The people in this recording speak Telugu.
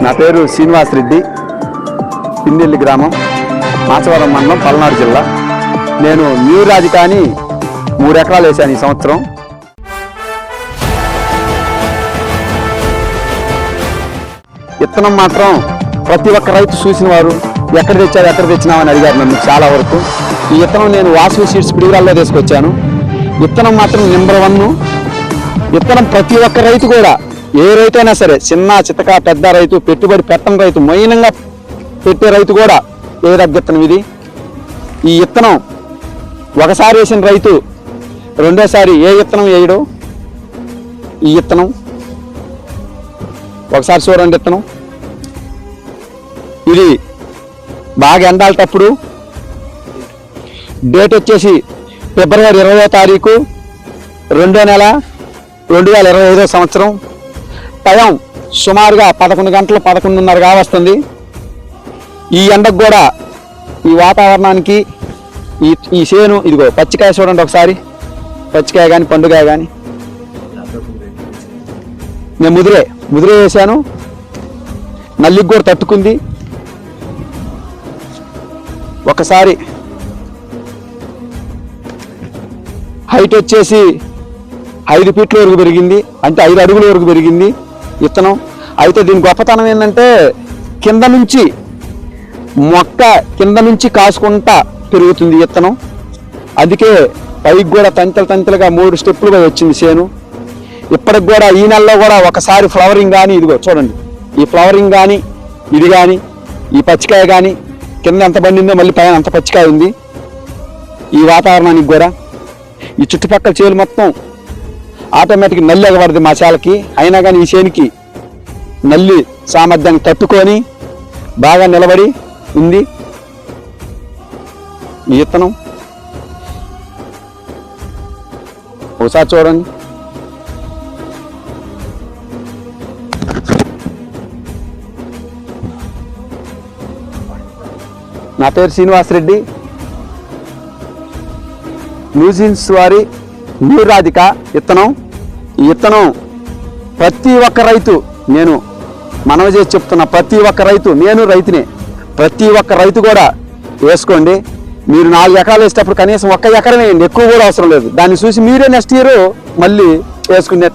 నా పేరు శ్రీనివాస్ రెడ్డి, పిన్నెల్లి గ్రామం, మాచవరం మండలం, పల్నాడు జిల్లా. నేను న్యూ రాజధాని 3 ఎకరాలు వేసాను ఈ సంవత్సరం. విత్తనం మాత్రం ప్రతి ఒక్క రైతు చూసిన వారు ఎక్కడ తెచ్చినామని అడిగారు నన్ను చాలా వరకు. ఈ విత్తనం నేను వాసు సీడ్స్ పిడిగురాల్లో తీసుకొచ్చాను. విత్తనం మాత్రం నెంబర్ 1. విత్తనం ప్రతి ఒక్క రైతు కూడా, ఏ రైతు అయినా సరే, చిన్న చితక పెద్ద రైతు, పెట్టుబడి పెట్టని రైతు, మైనంగా పెట్టే రైతు కూడా వేయదగ్గ విత్తనం ఇది. ఈ విత్తనం ఒకసారి వేసిన రైతు రెండోసారి ఏ విత్తనం వేయడు. ఈ విత్తనం ఒకసారి చూడండి. విత్తనం ఇది బాగా ఎండాలటప్పుడు, డేట్ వచ్చేసి ఫిబ్రవరి 20వ తారీఖు 2వ నెల 2025వ సంవత్సరం. టైం సుమారుగా 11 గంటలు 11:30గా వస్తుంది. ఈ ఎండకు కూడా, ఈ వాతావరణానికి ఈ చేను ఇదిగో పచ్చికాయ చూడండి ఒకసారి. పచ్చికాయ కానీ పండుగాయ కానీ. నేను ముదిరే వేసాను. నల్లికి కూడా తట్టుకుంది. ఒకసారి హైట్ వచ్చేసి 5 ఫీట్ల వరకు పెరిగింది, అంటే 5 అడుగుల వరకు పెరిగింది విత్తనం. అయితే దీని గొప్పతనం ఏంటంటే, కింద నుంచి మొక్క కింద నుంచి కాసుకుంటా పెరుగుతుంది విత్తనం. అందుకే పైకి కూడా తంతలుగా 3 స్టెప్పులుగా వచ్చింది చేను. ఇప్పటికి కూడా ఈ నెలలో కూడా ఒకసారి ఫ్లవరింగ్ కానీ, ఇదిగో చూడండి, ఈ ఫ్లవరింగ్ కానీ, ఇది కానీ, ఈ పచ్చికాయ కానీ, కింద ఎంత పండిందో మళ్ళీ పైన అంత పచ్చికాయ ఉంది. ఈ వాతావరణానికి కూడా ఈ చుట్టుపక్కల చేలు మొత్తం ఆటోమేటిక్ నల్లి ఎగబడుతుంది మా చేలకి. అయినా కానీ ఈ చేనికి నల్లి సామర్థ్యాన్ని తట్టుకొని బాగా నిలబడి ఉంది ఈ విత్తనం. ఒకసారి చూడండి. నా పేరు శ్రీనివాస్ రెడ్డి, న్యూజిన్స్ వారి న్యూ రాధిక విత్తనం. ఈ విత్తనం ప్రతి ఒక్క రైతు, నేను మనవి చేసి చెప్తున్నా, ప్రతి ఒక్క రైతు, నేను రైతునే, ప్రతి ఒక్క రైతు కూడా వేసుకోండి. మీరు 4 ఎకరాలు వేసేటప్పుడు కనీసం 1 ఎకరం వేయండి, ఎక్కువ కూడా అవసరం లేదు. దాన్ని చూసి మీరే నెక్స్ట్ ఇయర్ మళ్ళీ వేసుకునే